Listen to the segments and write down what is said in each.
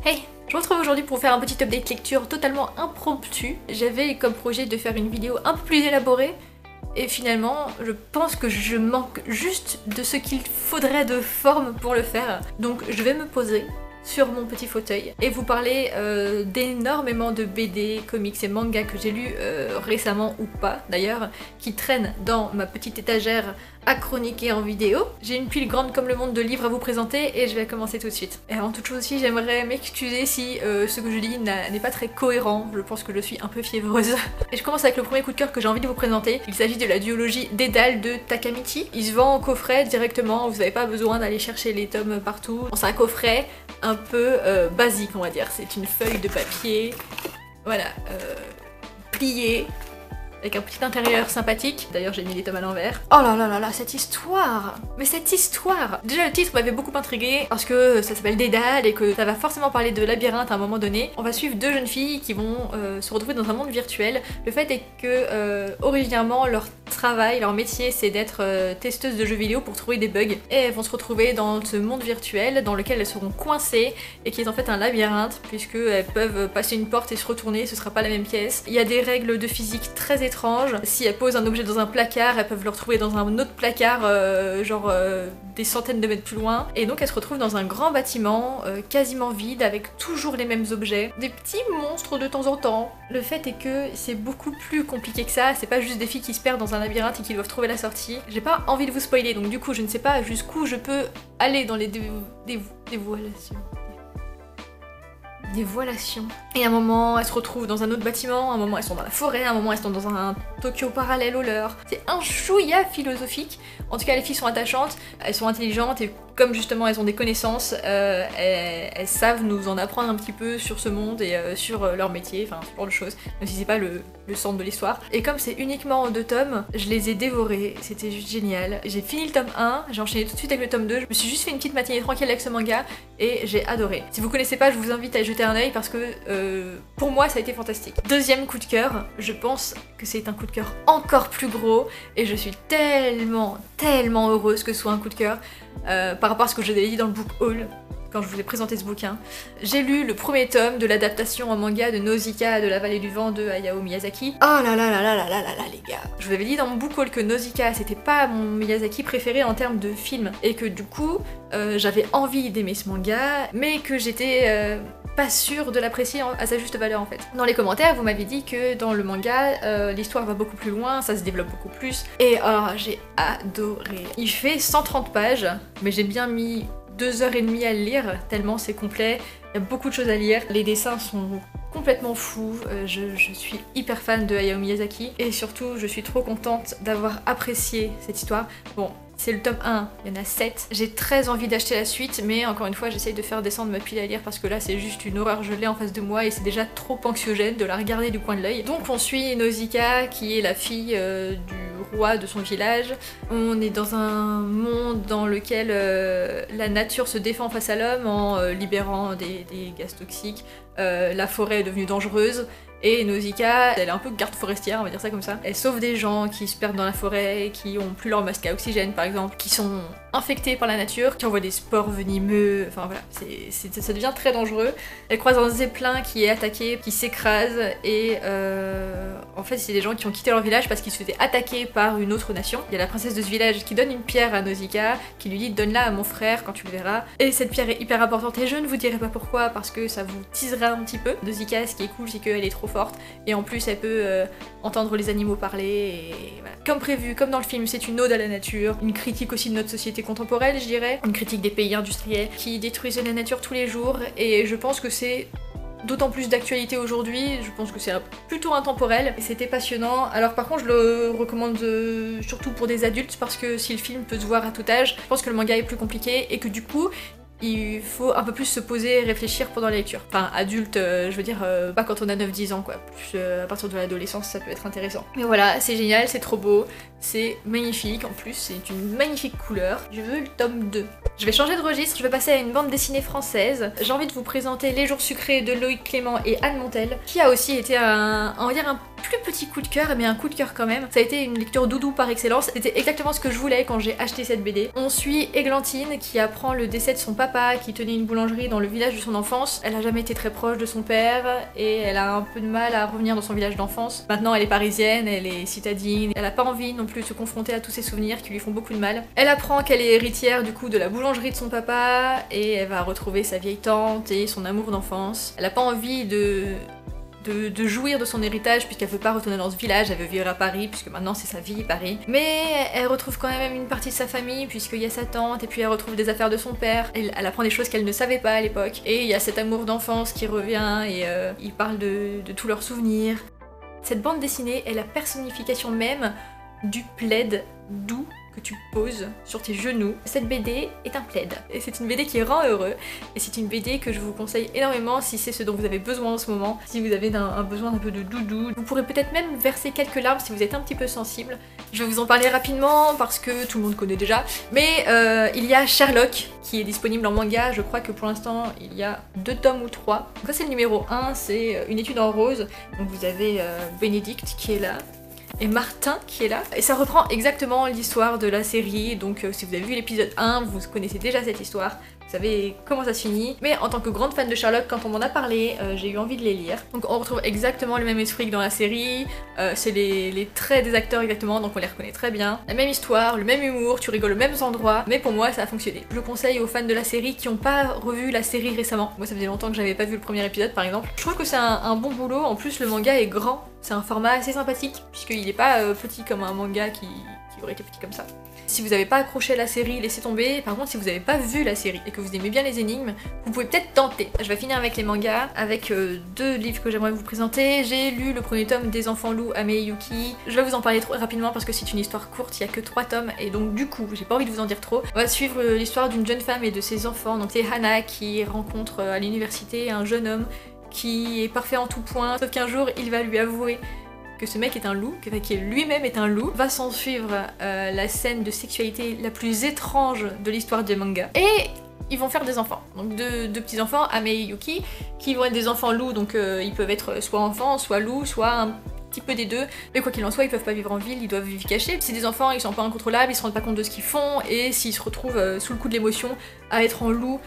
Hey, je vous retrouve aujourd'hui pour faire un petit update lecture totalement impromptu. J'avais comme projet de faire une vidéo un peu plus élaborée et finalement je pense que je manque juste de ce qu'il faudrait de forme pour le faire. Donc je vais me poser sur mon petit fauteuil et vous parler d'énormément de BD, comics et mangas que j'ai lus récemment ou pas d'ailleurs, qui traînent dans ma petite étagère à chroniquer en vidéo. J'ai une pile grande comme le monde de livres à vous présenter et je vais commencer tout de suite. Et avant toute chose aussi, j'aimerais m'excuser si ce que je dis n'est pas très cohérent, je pense que je suis un peu fiévreuse. Et je commence avec le premier coup de cœur que j'ai envie de vous présenter. Il s'agit de la duologie Dédale de Takamichi. Il se vend en coffret directement, vous n'avez pas besoin d'aller chercher les tomes partout. C'est un coffret un peu basique on va dire, c'est une feuille de papier, voilà, pliée, avec un petit intérieur sympathique. D'ailleurs j'ai mis les tomes à l'envers. Oh là là là là, cette histoire! Mais cette histoire! Déjà le titre m'avait beaucoup intriguée parce que ça s'appelle Dédale et que ça va forcément parler de labyrinthe à un moment donné. On va suivre deux jeunes filles qui vont se retrouver dans un monde virtuel. Le fait est que originairement leur travail, leur métier c'est d'être testeuses de jeux vidéo pour trouver des bugs. Et elles vont se retrouver dans ce monde virtuel dans lequel elles seront coincées et qui est en fait un labyrinthe puisque elles peuvent passer une porte et se retourner, ce sera pas la même pièce. Il y a des règles de physique très étrange. Si elles posent un objet dans un placard, elles peuvent le retrouver dans un autre placard, des centaines de mètres plus loin. Et donc elles se retrouvent dans un grand bâtiment, quasiment vide, avec toujours les mêmes objets. Des petits monstres de temps en temps. Le fait est que c'est beaucoup plus compliqué que ça, c'est pas juste des filles qui se perdent dans un labyrinthe et qui doivent trouver la sortie. J'ai pas envie de vous spoiler, donc du coup je ne sais pas jusqu'où je peux aller dans les dévoilations. Dévoilation. Et à un moment, elles se retrouvent dans un autre bâtiment, à un moment elles sont dans la forêt, à un moment elles sont dans un Tokyo parallèle au leur. C'est un chouïa philosophique. En tout cas, les filles sont attachantes, elles sont intelligentes et comme justement elles ont des connaissances, elles savent nous en apprendre un petit peu sur ce monde et sur leur métier, enfin ce genre de choses, même si c'est pas le centre de l'histoire. Et comme c'est uniquement en 2 tomes, je les ai dévorés, c'était juste génial. J'ai fini le tome 1, j'ai enchaîné tout de suite avec le tome 2, je me suis juste fait une petite matinée tranquille avec ce manga et j'ai adoré. Si vous connaissez pas, je vous invite à y jeter un œil parce que pour moi ça a été fantastique. Deuxième coup de cœur, je pense que c'est un coup de cœur encore plus gros et je suis tellement heureuse que ce soit un coup de cœur par rapport à ce que je vous avais dit dans le book haul quand je vous ai présenté ce bouquin. J'ai lu le premier tome de l'adaptation en manga de Nausicaa de la vallée du vent de Hayao Miyazaki. Oh là là là là là là là là les gars. Je vous avais dit dans mon book haul que Nausicaa c'était pas mon Miyazaki préféré en termes de film et que du coup j'avais envie d'aimer ce manga mais que j'étais pas sûre de l'apprécier à sa juste valeur en fait. Dans les commentaires vous m'avez dit que dans le manga l'histoire va beaucoup plus loin, ça se développe beaucoup plus et oh j'ai adoré. Il fait 130 pages mais j'ai bien mis 2h30 à le lire, tellement c'est complet, il y a beaucoup de choses à lire, les dessins sont complètement fous, je suis hyper fan de Hayao Miyazaki et surtout je suis trop contente d'avoir apprécié cette histoire. Bon, c'est le tome 1, il y en a 7. J'ai très envie d'acheter la suite, mais encore une fois j'essaye de faire descendre ma pile à lire parce que là c'est juste une horreur, je l'ai en face de moi et c'est déjà trop anxiogène de la regarder du coin de l'œil. Donc on suit Nausicaa qui est la fille du roi de son village. On est dans un monde dans lequel la nature se défend face à l'homme en libérant des gaz toxiques. La forêt est devenue dangereuse. Et Nausicaa, elle est un peu garde forestière, on va dire ça comme ça. Elle sauve des gens qui se perdent dans la forêt, qui ont plus leur masque à oxygène par exemple, qui sont infectés par la nature, qui envoient des spores venimeux, enfin voilà, ça devient très dangereux. Elle croise un zeppelin qui est attaqué, qui s'écrase et en fait c'est des gens qui ont quitté leur village parce qu'ils se faisaient attaquer par une autre nation. Il y a la princesse de ce village qui donne une pierre à Nausicaa, qui lui dit donne-la à mon frère quand tu le verras. Et cette pierre est hyper importante et je ne vous dirai pas pourquoi parce que ça vous teasera un petit peu. Nausicaa, ce qui est cool c'est qu'elle est trop forte et en plus elle peut entendre les animaux parler et voilà. Comme prévu, comme dans le film, c'est une ode à la nature, une critique aussi de notre société contemporaine je dirais, une critique des pays industriels qui détruisent la nature tous les jours et je pense que c'est d'autant plus d'actualité aujourd'hui, je pense que c'est plutôt intemporel et c'était passionnant. Alors par contre je le recommande surtout pour des adultes parce que si le film peut se voir à tout âge, je pense que le manga est plus compliqué et que du coup il faut un peu plus se poser et réfléchir pendant la lecture. Enfin, adulte, je veux dire, pas quand on a 9-10 ans quoi, plus à partir de l'adolescence ça peut être intéressant. Mais voilà, c'est génial, c'est trop beau, c'est magnifique, en plus c'est une magnifique couleur. Je veux le tome 2. Je vais changer de registre, je vais passer à une bande dessinée française. J'ai envie de vous présenter Les Jours Sucrés de Loïc Clément et Anne Montel, qui a aussi été on va dire un plus petit coup de cœur, mais un coup de cœur quand même. Ça a été une lecture doudou par excellence, c'était exactement ce que je voulais quand j'ai acheté cette BD. On suit Églantine qui apprend le décès de son papa qui tenait une boulangerie dans le village de son enfance. Elle a jamais été très proche de son père et elle a un peu de mal à revenir dans son village d'enfance. Maintenant elle est parisienne, elle est citadine, elle a pas envie non plus de se confronter à tous ces souvenirs qui lui font beaucoup de mal. Elle apprend qu'elle est héritière du coup de la boulangerie de son papa et elle va retrouver sa vieille tante et son amour d'enfance. Elle a pas envie de jouir de son héritage puisqu'elle veut pas retourner dans ce village, elle veut vivre à Paris puisque maintenant c'est sa vie Paris. Mais elle retrouve quand même une partie de sa famille puisqu'il y a sa tante et puis elle retrouve des affaires de son père. Elle apprend des choses qu'elle ne savait pas à l'époque et il y a cet amour d'enfance qui revient et ils parlent de tous leurs souvenirs. Cette bande dessinée est la personnification même du plaid doux que tu poses sur tes genoux. Cette BD est un plaid et c'est une BD qui rend heureux et c'est une BD que je vous conseille énormément si c'est ce dont vous avez besoin en ce moment, si vous avez un besoin un peu de doudou. Vous pourrez peut-être même verser quelques larmes si vous êtes un petit peu sensible. Je vais vous en parler rapidement parce que tout le monde connaît déjà, mais il y a Sherlock qui est disponible en manga. Je crois que pour l'instant il y a 2 tomes ou 3. Donc ça c'est le numéro 1, c'est une étude en rose. Donc vous avez Bénédicte qui est là et Martin qui est là. Et ça reprend exactement l'histoire de la série, donc si vous avez vu l'épisode 1, vous connaissez déjà cette histoire, vous savez comment ça se finit. Mais en tant que grande fan de Sherlock, quand on m'en a parlé, j'ai eu envie de les lire. Donc on retrouve exactement le même esprit que dans la série, c'est les traits des acteurs exactement, donc on les reconnaît très bien. La même histoire, le même humour, tu rigoles aux mêmes endroits, mais pour moi ça a fonctionné. Je conseille aux fans de la série qui n'ont pas revu la série récemment. Moi ça faisait longtemps que j'avais pas vu le premier épisode par exemple. Je trouve que c'est un bon boulot, en plus le manga est grand. C'est un format assez sympathique, puisqu'il n'est pas petit comme un manga qui aurait été petit comme ça. Si vous n'avez pas accroché à la série, laissez tomber. Par contre, si vous n'avez pas vu la série et que vous aimez bien les énigmes, vous pouvez peut-être tenter. Je vais finir avec les mangas, avec 2 livres que j'aimerais vous présenter. J'ai lu le premier tome des Enfants Loups, Ame et Yuki. Je vais vous en parler trop rapidement parce que c'est une histoire courte, il n'y a que 3 tomes, et donc du coup, j'ai pas envie de vous en dire trop. On va suivre l'histoire d'une jeune femme et de ses enfants. Donc c'est Hana qui rencontre à l'université un jeune homme qui est parfait en tout point, sauf qu'un jour il va lui avouer que ce mec est un loup, qui lui-même est un loup. Va s'en suivre la scène de sexualité la plus étrange de l'histoire du manga. Et ils vont faire des enfants, donc deux petits enfants, Ame et Yuki, qui vont être des enfants loups, donc ils peuvent être soit enfants, soit loups, soit un petit peu des deux, mais quoi qu'il en soit, ils peuvent pas vivre en ville, ils doivent vivre cachés. C'est des enfants, ils sont pas incontrôlables, ils se rendent pas compte de ce qu'ils font, et s'ils se retrouvent sous le coup de l'émotion à être en loup,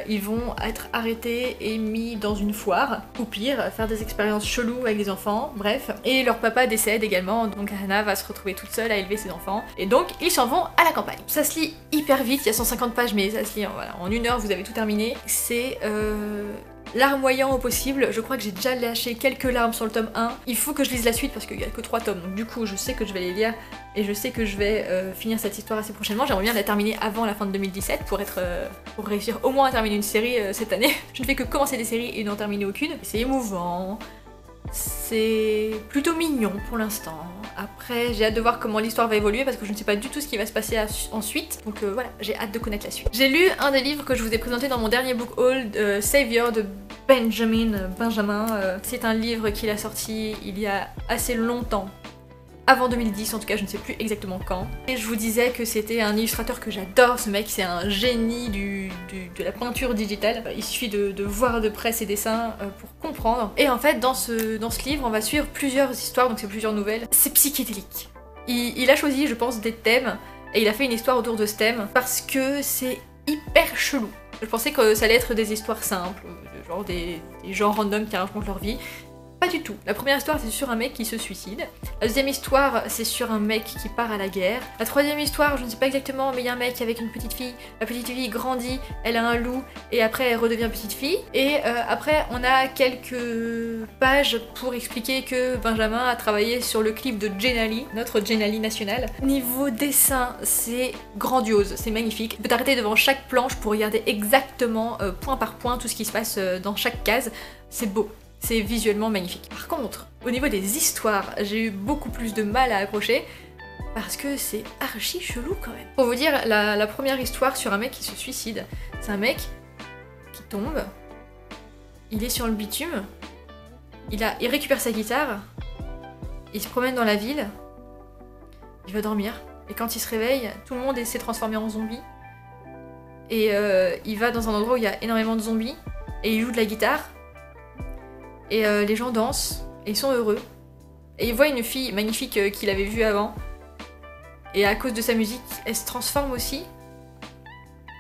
ils vont être arrêtés et mis dans une foire, ou pire, faire des expériences cheloues avec les enfants, bref. Et leur papa décède également, donc Hana va se retrouver toute seule à élever ses enfants, et donc ils s'en vont à la campagne. Ça se lit hyper vite, il y a 150 pages, mais ça se lit en 1 heure, vous avez tout terminé. C'est larmoyant au possible, je crois que j'ai déjà lâché quelques larmes sur le tome 1. Il faut que je lise la suite parce qu'il y a que 3 tomes, donc du coup je sais que je vais les lire et je sais que je vais finir cette histoire assez prochainement. J'aimerais bien la terminer avant la fin de 2017 pour réussir au moins à terminer une série cette année. Je ne fais que commencer des séries et n'en terminer aucune. C'est émouvant, c'est plutôt mignon pour l'instant. Après, j'ai hâte de voir comment l'histoire va évoluer parce que je ne sais pas du tout ce qui va se passer ensuite. Donc voilà, j'ai hâte de connaître la suite. J'ai lu un des livres que je vous ai présenté dans mon dernier book haul, Savior de Benjamin. C'est un livre qu'il a sorti il y a assez longtemps. Avant 2010, en tout cas, je ne sais plus exactement quand. Et je vous disais que c'était un illustrateur que j'adore, ce mec, c'est un génie de la peinture digitale. Il suffit de voir de près ses dessins pour comprendre. Et en fait, dans ce livre, on va suivre plusieurs histoires, donc c'est plusieurs nouvelles. C'est psychédélique. Il a choisi, je pense, des thèmes, et il a fait une histoire autour de ce thème, parce que c'est hyper chelou. Je pensais que ça allait être des histoires simples, genre des gens random qui racontent leur vie. Pas du tout. La première histoire c'est sur un mec qui se suicide. La deuxième histoire c'est sur un mec qui part à la guerre. La troisième histoire, je ne sais pas exactement, mais il y a un mec avec une petite fille. La petite fille grandit, elle a un loup et après elle redevient petite fille. Et après on a quelques pages pour expliquer que Benjamin a travaillé sur le clip de Jenali, notre Jenali nationale. Niveau dessin, c'est grandiose, c'est magnifique. Tu peux t'arrêter devant chaque planche pour regarder exactement point par point tout ce qui se passe dans chaque case. C'est beau. C'est visuellement magnifique. Par contre, au niveau des histoires, j'ai eu beaucoup plus de mal à accrocher parce que c'est archi chelou quand même. Pour vous dire, la première histoire sur un mec qui se suicide, c'est un mec qui tombe, il est sur le bitume, il récupère sa guitare, il se promène dans la ville, il va dormir, et quand il se réveille, tout le monde s'est transformé en zombie, et il va dans un endroit où il y a énormément de zombies, et il joue de la guitare, et les gens dansent, et ils sont heureux. Et il voit une fille magnifique qu'il avait vue avant. Et à cause de sa musique, elle se transforme aussi.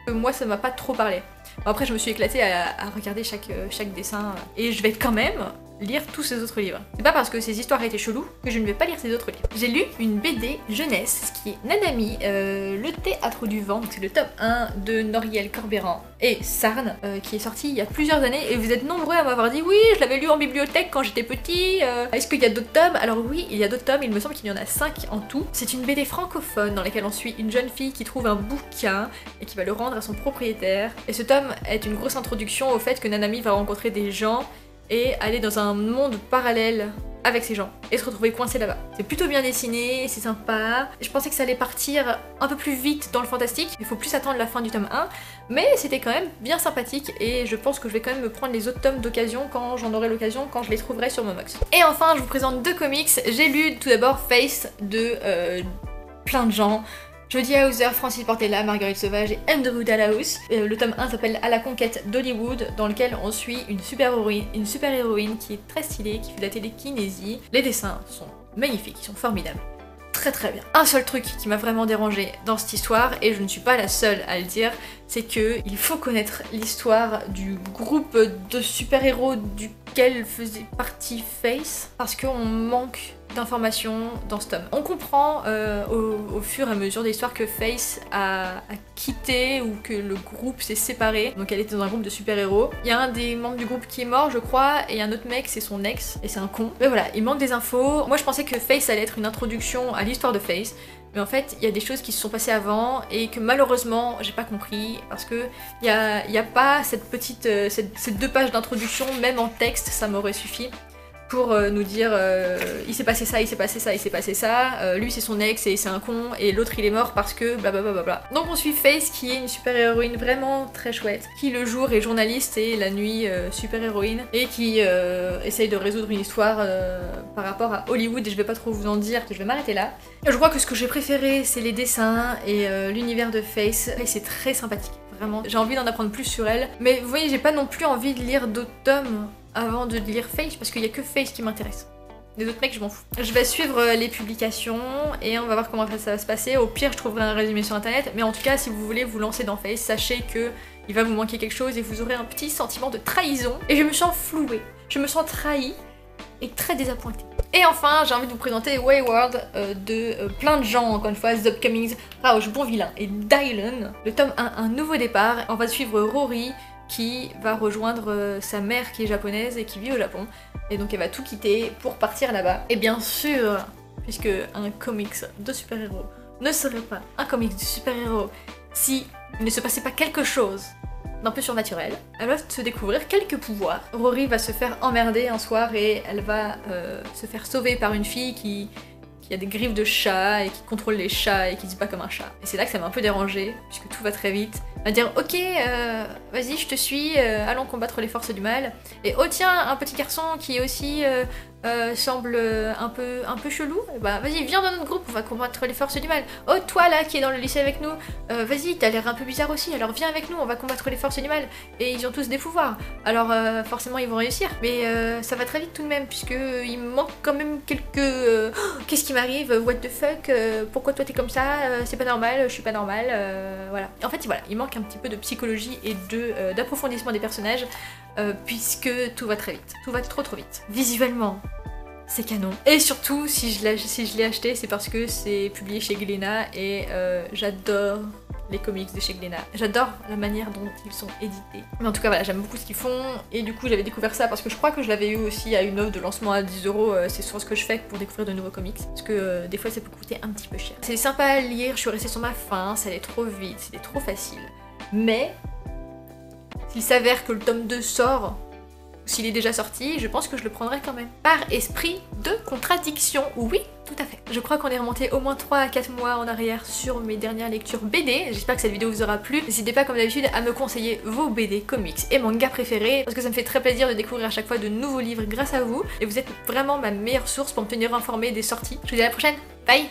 Moi, ça m'a pas trop parlé. Bon, après, je me suis éclatée à regarder chaque dessin. Et je vais quand même lire tous ces autres livres. C'est pas parce que ces histoires étaient cheloues que je ne vais pas lire ces autres livres. J'ai lu une BD jeunesse qui est Nanami, le théâtre du vent, donc c'est le tome 1 de Noriel Corbéran et Sarn, qui est sorti il y a plusieurs années, et vous êtes nombreux à m'avoir dit oui, je l'avais lu en bibliothèque quand j'étais petit, est-ce qu'il y a d'autres tomes? Alors oui, il y a d'autres tomes, il me semble qu'il y en a 5 en tout. C'est une BD francophone dans laquelle on suit une jeune fille qui trouve un bouquin et qui va le rendre à son propriétaire, et ce tome est une grosse introduction au fait que Nanami va rencontrer des gens et aller dans un monde parallèle avec ces gens et se retrouver coincé là-bas. C'est plutôt bien dessiné, c'est sympa. Je pensais que ça allait partir un peu plus vite dans le fantastique, il faut plus attendre la fin du tome 1, mais c'était quand même bien sympathique et je pense que je vais quand même me prendre les autres tomes d'occasion quand j'en aurai l'occasion, quand je les trouverai sur Momox. Et enfin, je vous présente 2 comics. J'ai lu tout d'abord Face de plein de gens. Jodie Hauser, Francis Portela, Marguerite Sauvage et Andrew Dalhouse. Le tome 1 s'appelle À la conquête d'Hollywood, dans lequel on suit une super héroïne qui est très stylée, qui fait de la télékinésie. Les dessins sont magnifiques, ils sont formidables. Très très bien. Un seul truc qui m'a vraiment dérangée dans cette histoire, et je ne suis pas la seule à le dire, c'est que il faut connaître l'histoire du groupe de super-héros duquel faisait partie Face, parce qu'on manque d'informations dans ce tome. On comprend au fur et à mesure de l'histoire que Face a quitté ou que le groupe s'est séparé, donc elle était dans un groupe de super-héros. Il y a un des membres du groupe qui est mort, je crois, et un autre mec, c'est son ex, et c'est un con. Mais voilà, il manque des infos. Moi je pensais que Face allait être une introduction à l'histoire de Face, mais en fait il y a des choses qui se sont passées avant et que malheureusement j'ai pas compris, parce que il y a pas cette petite, ces 2 pages d'introduction, même en texte ça m'aurait suffi pour nous dire il s'est passé ça, il s'est passé ça, il s'est passé ça, lui c'est son ex et c'est un con, et l'autre il est mort parce que blablabla. Donc on suit Face qui est une super héroïne vraiment très chouette, qui le jour est journaliste et la nuit super héroïne, et qui essaye de résoudre une histoire par rapport à Hollywood, et je vais pas trop vous en dire, que je vais m'arrêter là. Je crois que ce que j'ai préféré c'est les dessins et l'univers de Face. Face est très sympathique, vraiment. J'ai envie d'en apprendre plus sur elle, mais vous voyez j'ai pas non plus envie de lire d'autres tomes avant de lire Face, parce qu'il y a que Face qui m'intéresse. Les autres mecs, je m'en fous. Je vais suivre les publications et on va voir comment ça va se passer. Au pire, je trouverai un résumé sur internet, mais en tout cas, si vous voulez vous lancer dans Face, sachez que il va vous manquer quelque chose et vous aurez un petit sentiment de trahison. Et je me sens flouée, je me sens trahie et très désappointée. Et enfin, j'ai envie de vous présenter Wayward de plein de gens, encore une fois, The Upcomings, Rauch, Bon Vilain et Dylan. Le tome 1, un nouveau départ. On va suivre Rory, qui va rejoindre sa mère qui est japonaise et qui vit au Japon. Et donc elle va tout quitter pour partir là-bas. Et bien sûr, puisque un comics de super-héros ne serait pas un comics de super-héros si il ne se passait pas quelque chose d'un peu surnaturel, elle va se découvrir quelques pouvoirs. Rory va se faire emmerder un soir et elle va se faire sauver par une fille qui a des griffes de chat et qui contrôle les chats et qui dit pas comme un chat. Et c'est là que ça m'a un peu dérangée, puisque tout va très vite. Elle va dire ok, vas-y je te suis, allons combattre les forces du mal. Et oh tiens, un petit garçon qui est aussi semble un peu chelou, bah vas-y viens dans notre groupe, on va combattre les forces du mal. Oh toi là qui est dans le lycée avec nous, vas-y t'as l'air un peu bizarre aussi, alors viens avec nous, on va combattre les forces du mal. Et ils ont tous des pouvoirs, alors forcément ils vont réussir, mais ça va très vite tout de même, puisque il me manque quand même quelques... Qu'est-ce qui m'arrive, what the fuck, pourquoi toi t'es comme ça, c'est pas normal, je suis pas normale, voilà. En fait voilà, il manque un petit peu de psychologie et d'approfondissement des personnages, puisque tout va très vite, tout va trop vite. Visuellement, c'est canon. Et surtout, si je l'ai acheté, c'est parce que c'est publié chez Glénat et j'adore les comics de chez Glénat. J'adore la manière dont ils sont édités. Mais en tout cas, voilà, j'aime beaucoup ce qu'ils font. Et du coup, j'avais découvert ça parce que je crois que je l'avais eu aussi à une offre de lancement à 10 €. C'est souvent ce que je fais pour découvrir de nouveaux comics. Parce que des fois, ça peut coûter un petit peu cher. C'est sympa à lire, je suis restée sur ma faim, ça allait trop vite, c'était trop facile. Mais s'il s'avère que le tome 2 sort, s'il est déjà sorti, je pense que je le prendrai quand même. Par esprit de contradiction, oui, tout à fait. Je crois qu'on est remonté au moins 3 à 4 mois en arrière sur mes dernières lectures BD. J'espère que cette vidéo vous aura plu. N'hésitez pas comme d'habitude à me conseiller vos BD, comics et mangas préférés, parce que ça me fait très plaisir de découvrir à chaque fois de nouveaux livres grâce à vous. Et vous êtes vraiment ma meilleure source pour me tenir informée des sorties. Je vous dis à la prochaine, bye!